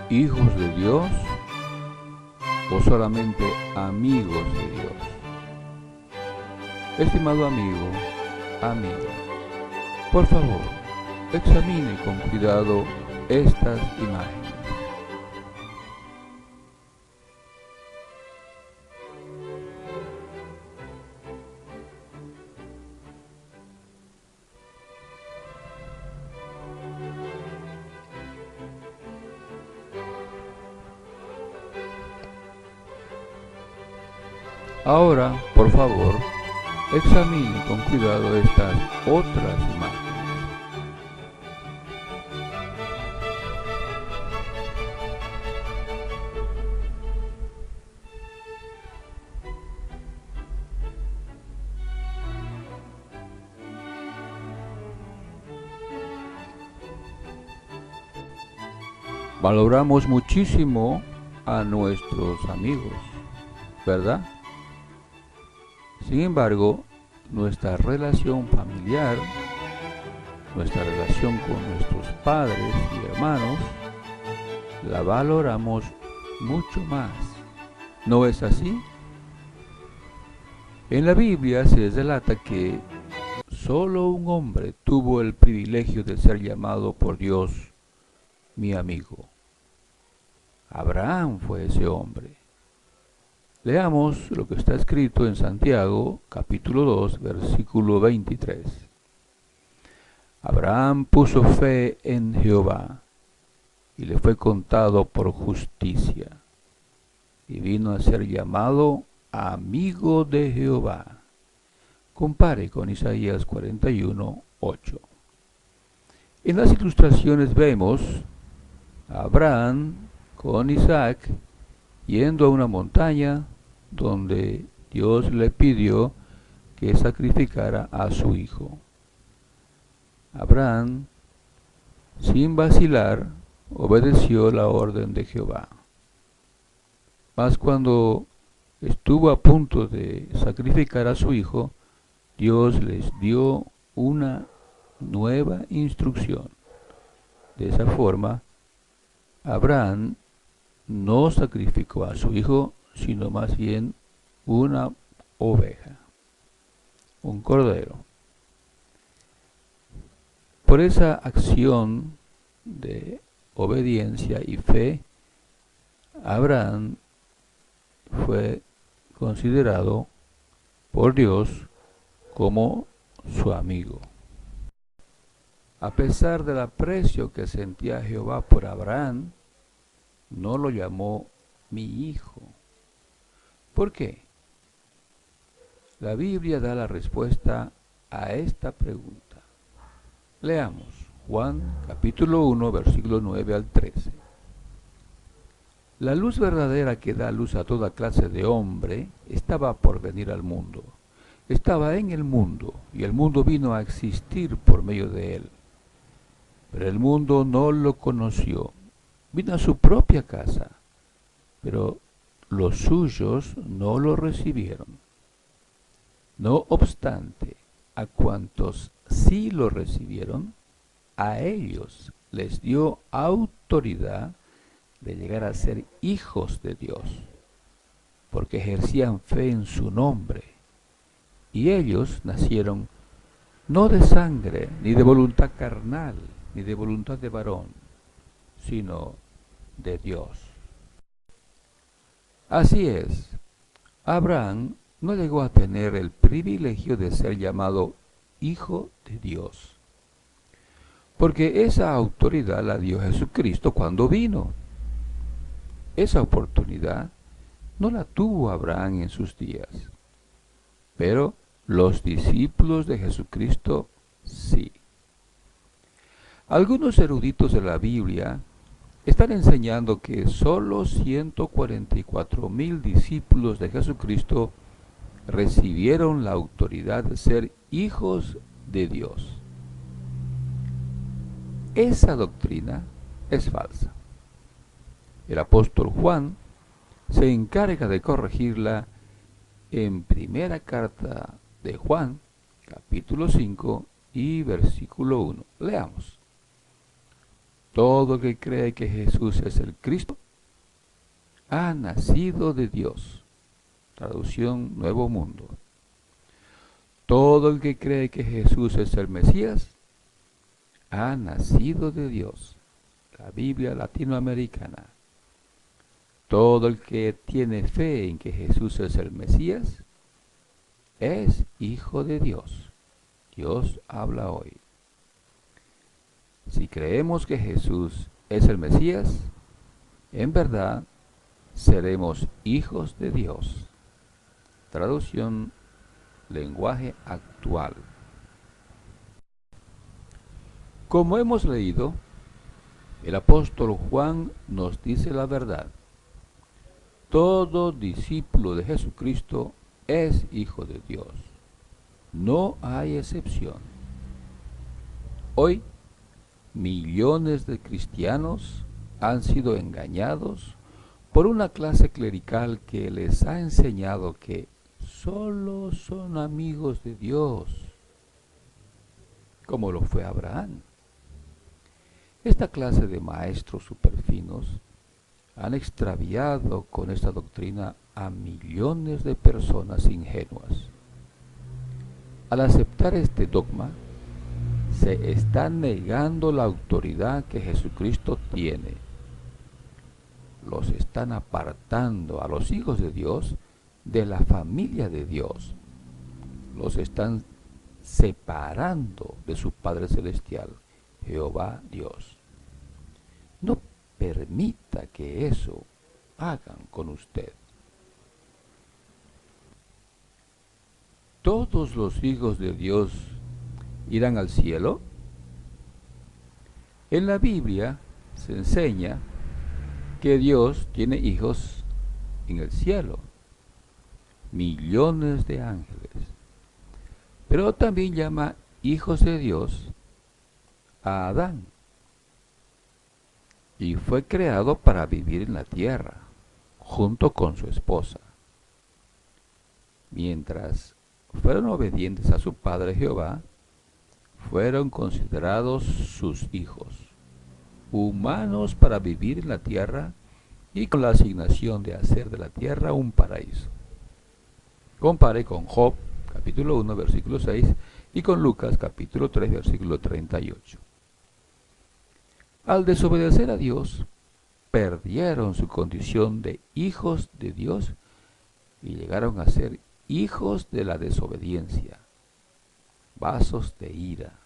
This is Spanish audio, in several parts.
hijos de Dios o solamente amigos de Dios? Estimado amigo, amiga, por favor, examine con cuidado estas imágenes. Ahora, por favor, examine con cuidado estas otras imágenes. Valoramos muchísimo a nuestros amigos, ¿verdad? Sin embargo, nuestra relación familiar, nuestra relación con nuestros padres y hermanos, la valoramos mucho más. ¿No es así? En la Biblia se relata que solo un hombre tuvo el privilegio de ser llamado por Dios mi amigo. Abraham fue ese hombre. Leamos lo que está escrito en Santiago, capítulo 2, versículo 23. Abraham puso fe en Jehová y le fue contado por justicia, y vino a ser llamado amigo de Jehová. Compare con Isaías 41, 8. En las ilustraciones vemos a Abraham con Isaac yendo a una montaña donde Dios le pidió que sacrificara a su hijo. Abraham, sin vacilar, obedeció la orden de Jehová. Mas cuando estuvo a punto de sacrificar a su hijo, Dios les dio una nueva instrucción. De esa forma, Abraham no sacrificó a su hijo, sino más bien una oveja, un cordero. Por esa acción de obediencia y fe, Abraham fue considerado por Dios como su amigo. A pesar del aprecio que sentía Jehová por Abraham, no lo llamó mi hijo. ¿Por qué? La Biblia da la respuesta a esta pregunta. Leamos Juan capítulo 1, versículo 9 al 13. La luz verdadera que da luz a toda clase de hombre estaba por venir al mundo. Estaba en el mundo, y el mundo vino a existir por medio de él. Pero el mundo no lo conoció. Vino a su propia casa, pero los suyos no lo recibieron. No obstante, a cuantos sí lo recibieron, a ellos les dio autoridad de llegar a ser hijos de Dios, porque ejercían fe en su nombre. Y ellos nacieron no de sangre, ni de voluntad carnal, ni de voluntad de varón, sino de Dios. Así es, Abraham no llegó a tener el privilegio de ser llamado hijo de Dios, porque esa autoridad la dio Jesucristo cuando vino. Esa oportunidad no la tuvo Abraham en sus días, pero los discípulos de Jesucristo sí. Algunos eruditos de la Biblia están enseñando que solo 144,000 discípulos de Jesucristo recibieron la autoridad de ser hijos de Dios. Esa doctrina es falsa. El apóstol Juan se encarga de corregirla en primera carta de Juan, capítulo 5 y versículo 1. Leamos. Todo el que cree que Jesús es el Cristo ha nacido de Dios. Traducción Nuevo Mundo. Todo el que cree que Jesús es el Mesías ha nacido de Dios. La Biblia latinoamericana. Todo el que tiene fe en que Jesús es el Mesías es hijo de Dios. Dios habla hoy. Si creemos que Jesús es el Mesías, en verdad seremos hijos de Dios. Traducción lenguaje actual. Como hemos leído, el apóstol Juan nos dice la verdad. Todo discípulo de Jesucristo es hijo de Dios. No hay excepción. Hoy, millones de cristianos han sido engañados por una clase clerical que les ha enseñado que solo son amigos de Dios, como lo fue Abraham. Esta clase de maestros superfinos han extraviado con esta doctrina a millones de personas ingenuas. Al aceptar este dogma, se está negando la autoridad que Jesucristo tiene. Los están apartando a los hijos de Dios de la familia de Dios. Los están separando de su Padre Celestial, Jehová Dios. No permita que eso hagan con usted. ¿Todos los hijos de Dios irán al cielo? En la Biblia se enseña que Dios tiene hijos en el cielo, millones de ángeles, pero también llama hijos de Dios a Adán, y fue creado para vivir en la tierra, junto con su esposa. Mientras fueron obedientes a su padre Jehová, fueron considerados sus hijos, humanos para vivir en la tierra y con la asignación de hacer de la tierra un paraíso. Compare con Job, capítulo 1, versículo 6, y con Lucas, capítulo 3, versículo 38. Al desobedecer a Dios, perdieron su condición de hijos de Dios y llegaron a ser hijos de la desobediencia, vasos de ira.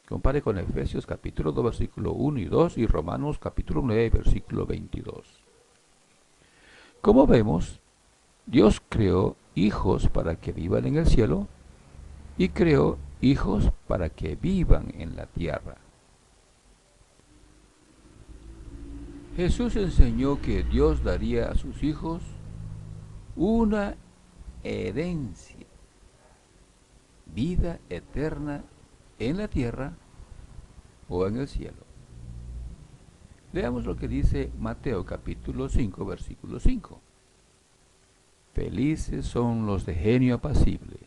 Compare con Efesios capítulo 2, versículo 1 y 2 y Romanos capítulo 9, versículo 22. Como vemos, Dios creó hijos para que vivan en el cielo y creó hijos para que vivan en la tierra. Jesús enseñó que Dios daría a sus hijos una herencia, vida eterna en la tierra o en el cielo. Leamos lo que dice Mateo capítulo 5, versículo 5. Felices son los de genio apacible,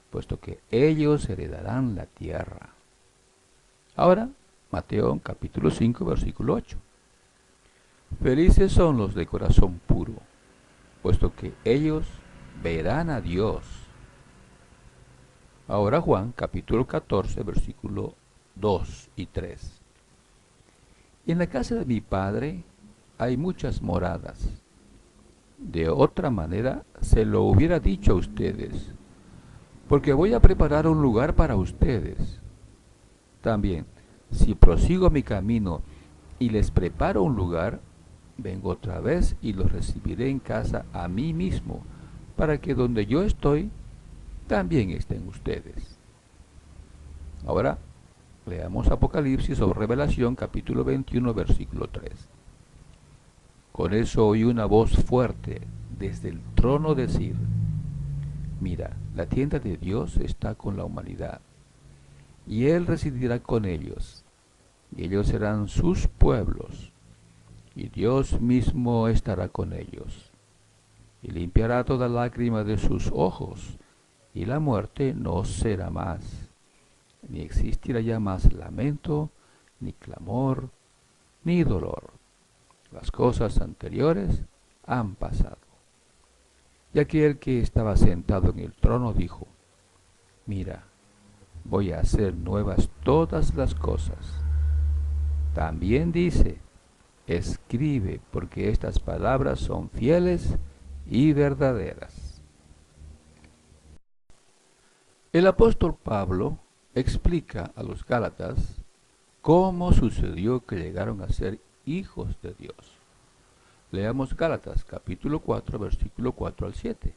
puesto que ellos heredarán la tierra. Ahora, Mateo capítulo 5, versículo 8. Felices son los de corazón puro, puesto que ellos verán a Dios. Ahora Juan capítulo 14, versículo 2 y 3. En la casa de mi Padre hay muchas moradas. De otra manera se lo hubiera dicho a ustedes, porque voy a preparar un lugar para ustedes. También, si prosigo mi camino y les preparo un lugar, vengo otra vez y los recibiré en casa a mí mismo, para que donde yo estoy, también estén ustedes. Ahora, leamos Apocalipsis o Revelación, capítulo 21, versículo 3. Con eso oí una voz fuerte desde el trono decir: mira, la tienda de Dios está con la humanidad, y Él residirá con ellos, y ellos serán sus pueblos, y Dios mismo estará con ellos, y limpiará toda lágrima de sus ojos, y la muerte no será más, ni existirá ya más lamento, ni clamor, ni dolor. Las cosas anteriores han pasado. Y aquel que estaba sentado en el trono dijo: Mira, voy a hacer nuevas todas las cosas. También dice: Escribe, porque estas palabras son fieles y verdaderas. El apóstol Pablo explica a los Gálatas cómo sucedió que llegaron a ser hijos de Dios. Leamos Gálatas capítulo 4, versículo 4 al 7.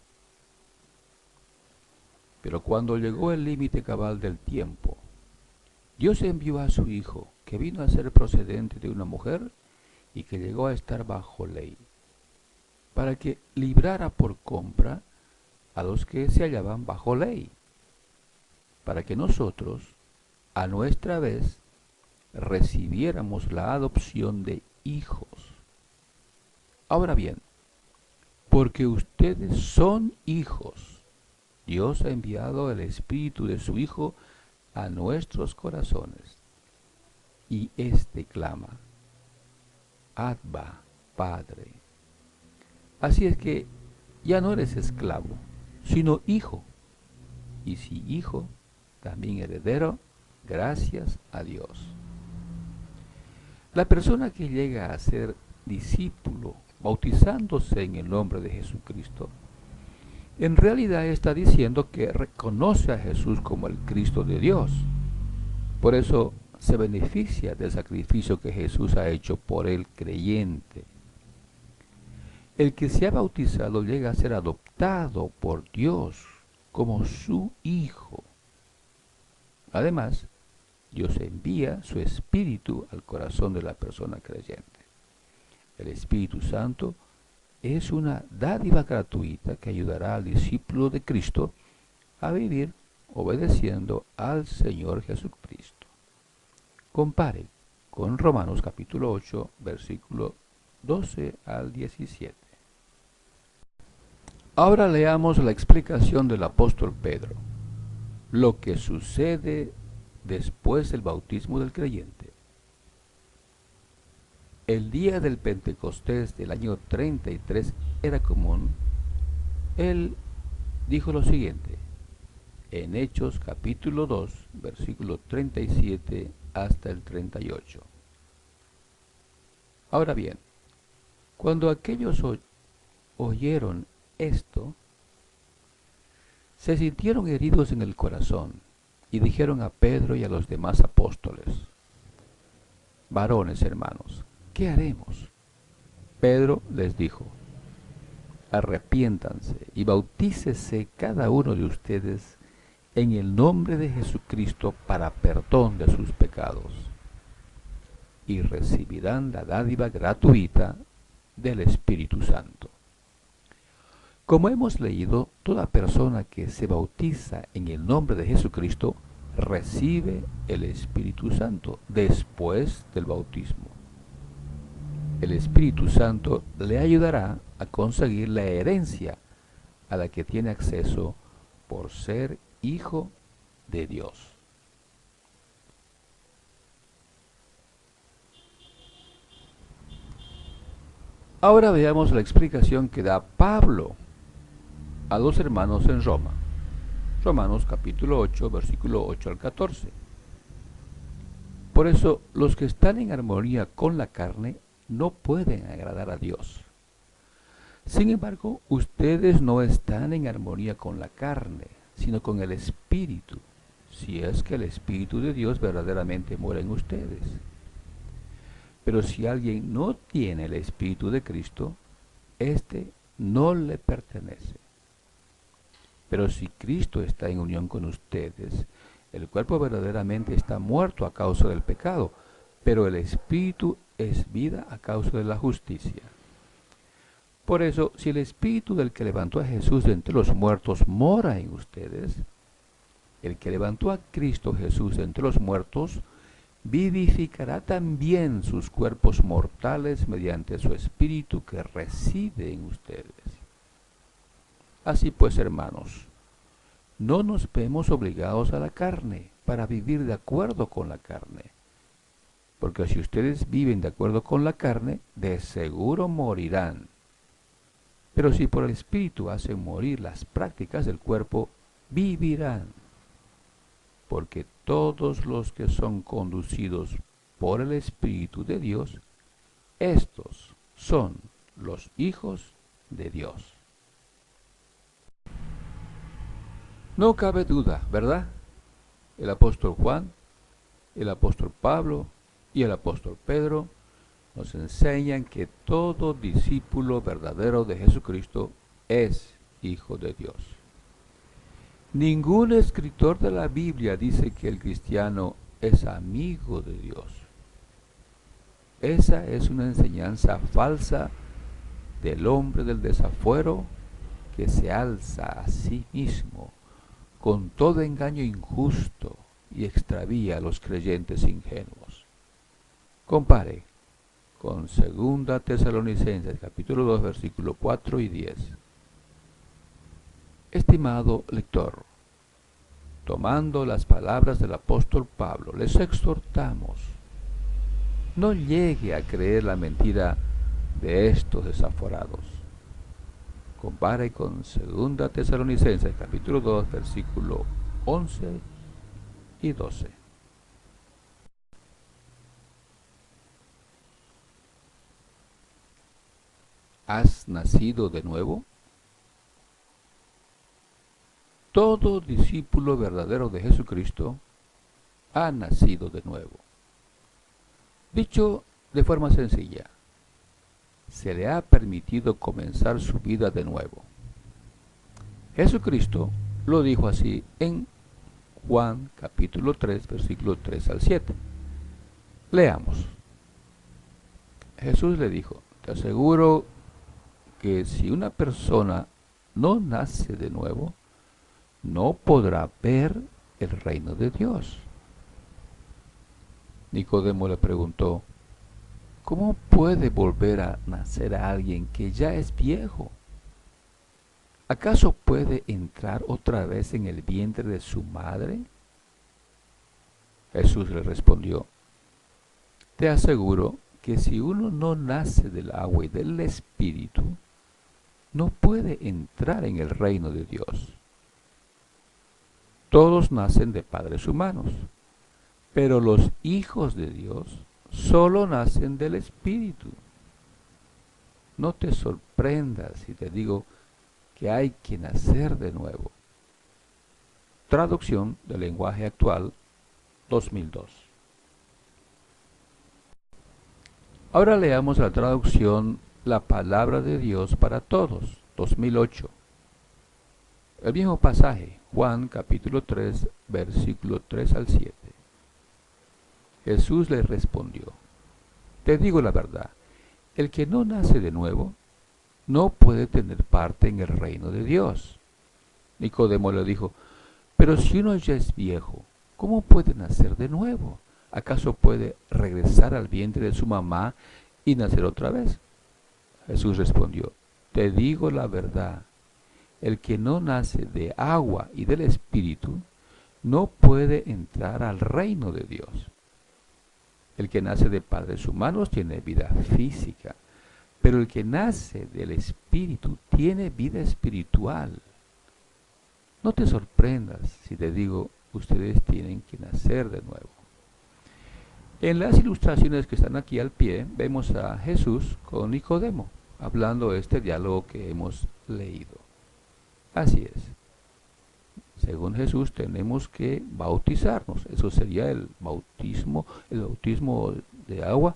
Pero cuando llegó el límite cabal del tiempo, Dios envió a su Hijo, que vino a ser procedente de una mujer y que llegó a estar bajo ley, para que librara por compra a los que se hallaban bajo ley, para que nosotros, a nuestra vez, recibiéramos la adopción de hijos. Ahora bien, porque ustedes son hijos, Dios ha enviado el Espíritu de su Hijo a nuestros corazones, y éste clama: Abba, Padre. Así es que ya no eres esclavo, sino hijo, y si hijo, también heredero, gracias a Dios. La persona que llega a ser discípulo, bautizándose en el nombre de Jesucristo, en realidad está diciendo que reconoce a Jesús como el Cristo de Dios. Por eso se beneficia del sacrificio que Jesús ha hecho por el creyente. El que se ha bautizado llega a ser adoptado por Dios como su hijo. Además, Dios envía su Espíritu al corazón de la persona creyente. El Espíritu Santo es una dádiva gratuita que ayudará al discípulo de Cristo a vivir obedeciendo al Señor Jesucristo. Compare con Romanos capítulo 8, versículo 12 al 17. Ahora leamos la explicación del apóstol Pedro, lo que sucede después del bautismo del creyente. El día del Pentecostés del año 33 era común. Él dijo lo siguiente, en Hechos capítulo 2, versículo 37 hasta el 38. Ahora bien, cuando aquellos oyeron esto, se sintieron heridos en el corazón y dijeron a Pedro y a los demás apóstoles: Varones hermanos, ¿qué haremos? Pedro les dijo: Arrepiéntanse y bautícese cada uno de ustedes en el nombre de Jesucristo para perdón de sus pecados, y recibirán la dádiva gratuita del Espíritu Santo. Como hemos leído, toda persona que se bautiza en el nombre de Jesucristo recibe el Espíritu Santo después del bautismo. El Espíritu Santo le ayudará a conseguir la herencia a la que tiene acceso por ser hijo de Dios. Ahora veamos la explicación que da Pablo a los hermanos en Roma. Romanos capítulo 8, versículo 8 al 14. Por eso, los que están en armonía con la carne no pueden agradar a Dios. Sin embargo, ustedes no están en armonía con la carne, sino con el Espíritu, si es que el Espíritu de Dios verdaderamente mora en ustedes. Pero si alguien no tiene el Espíritu de Cristo, éste no le pertenece. Pero si Cristo está en unión con ustedes, el cuerpo verdaderamente está muerto a causa del pecado, pero el Espíritu es vida a causa de la justicia. Por eso, si el Espíritu del que levantó a Jesús de entre los muertos mora en ustedes, el que levantó a Cristo Jesús de entre los muertos, vivificará también sus cuerpos mortales mediante su Espíritu que reside en ustedes. Así pues, hermanos, no nos vemos obligados a la carne para vivir de acuerdo con la carne. porque si ustedes viven de acuerdo con la carne, de seguro morirán. Pero si por el Espíritu hacen morir las prácticas del cuerpo, vivirán. Porque todos los que son conducidos por el Espíritu de Dios, estos son los hijos de Dios. No cabe duda, ¿verdad? El apóstol Juan, el apóstol Pablo y el apóstol Pedro nos enseñan que todo discípulo verdadero de Jesucristo es hijo de Dios. Ningún escritor de la Biblia dice que el cristiano es amigo de Dios. Esa es una enseñanza falsa del hombre del desafuero que se alza a sí mismo con todo engaño injusto y extravía a los creyentes ingenuos. Compare con 2 Tesalonicenses capítulo 2 versículo 4 y 10. Estimado lector, tomando las palabras del apóstol Pablo, les exhortamos, no llegue a creer la mentira de estos desaforados. Compare con 2 Tesalonicenses capítulo 2 versículo 11 y 12. ¿Has nacido de nuevo? Todo discípulo verdadero de Jesucristo ha nacido de nuevo. Dicho de forma sencilla, se le ha permitido comenzar su vida de nuevo. Jesucristo lo dijo así en Juan capítulo 3, versículo 3 al 7. Leamos. Jesús le dijo, te aseguro que si una persona no nace de nuevo, no podrá ver el reino de Dios. Nicodemo le preguntó, ¿cómo puede volver a nacer a alguien que ya es viejo? ¿Acaso puede entrar otra vez en el vientre de su madre? Jesús le respondió, te aseguro que si uno no nace del agua y del Espíritu, no puede entrar en el reino de Dios. Todos nacen de padres humanos, pero los hijos de Dios solo nacen del Espíritu. No te sorprendas si te digo que hay que nacer de nuevo. Traducción del lenguaje actual 2002. Ahora leamos la traducción La Palabra de Dios para Todos, 2008. El mismo pasaje, Juan capítulo 3, versículo 3 al 7. Jesús le respondió, te digo la verdad, el que no nace de nuevo no puede tener parte en el reino de Dios. Nicodemo le dijo, pero si uno ya es viejo, ¿cómo puede nacer de nuevo? ¿Acaso puede regresar al vientre de su mamá y nacer otra vez? Jesús respondió, te digo la verdad, el que no nace de agua y del Espíritu no puede entrar al reino de Dios. El que nace de padres humanos tiene vida física, pero el que nace del Espíritu tiene vida espiritual. No te sorprendas si te digo, ustedes tienen que nacer de nuevo. En las ilustraciones que están aquí al pie, vemos a Jesús con Nicodemo, hablando este diálogo que hemos leído. Así es. Según Jesús tenemos que bautizarnos. Eso sería el bautismo. El bautismo de agua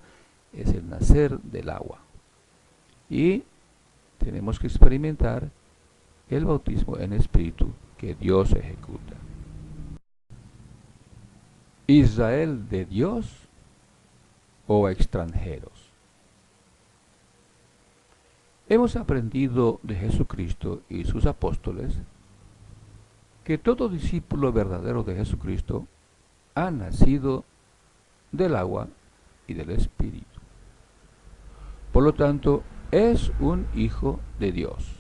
es el nacer del agua. Y tenemos que experimentar el bautismo en espíritu que Dios ejecuta. ¿Israel de Dios o extranjeros? Hemos aprendido de Jesucristo y sus apóstoles que todo discípulo verdadero de Jesucristo ha nacido del agua y del Espíritu. Por lo tanto, es un hijo de Dios.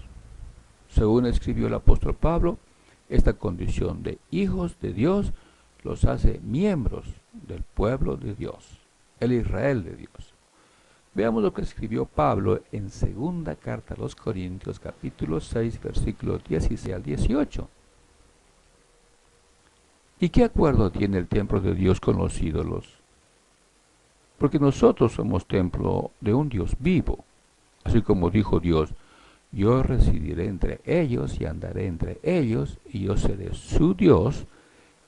Según escribió el apóstol Pablo, esta condición de hijos de Dios los hace miembros del pueblo de Dios. el Israel de Dios. Veamos lo que escribió Pablo en segunda carta a los Corintios, capítulo 6, versículos 16 al 18. ¿Y qué acuerdo tiene el templo de Dios con los ídolos? Porque nosotros somos templo de un Dios vivo. Así como dijo Dios, yo residiré entre ellos y andaré entre ellos, y yo seré su Dios,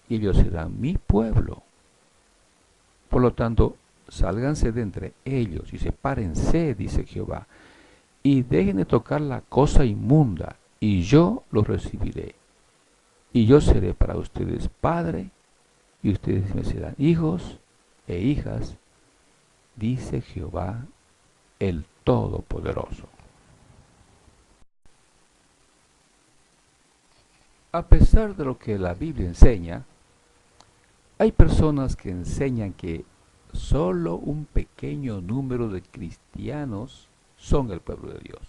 y ellos serán mi pueblo. Por lo tanto, sálganse de entre ellos y sepárense, dice Jehová, y dejen de tocar la cosa inmunda, y yo los recibiré. Y yo seré para ustedes padre, y ustedes me serán hijos e hijas, dice Jehová el Todopoderoso. A pesar de lo que la Biblia enseña, hay personas que enseñan que solo un pequeño número de cristianos son el pueblo de Dios.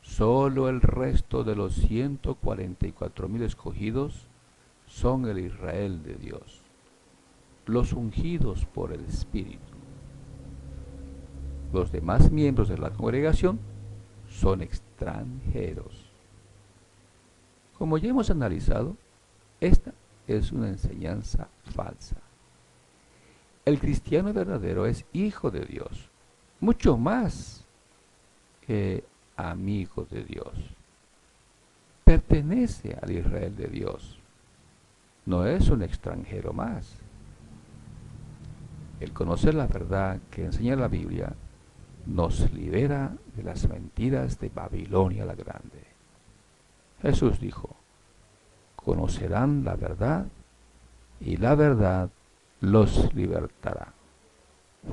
Solo el resto de los 144,000 escogidos son el Israel de Dios, los ungidos por el Espíritu. Los demás miembros de la congregación son extranjeros. Como ya hemos analizado, esta es una enseñanza falsa. El cristiano verdadero es hijo de Dios, mucho más que amigo de Dios. Pertenece al Israel de Dios. No es un extranjero más. El conocer la verdad que enseña la Biblia nos libera de las mentiras de Babilonia la Grande. Jesús dijo, conocerán la verdad y la verdad los libertará.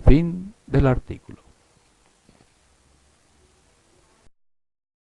Fin del artículo.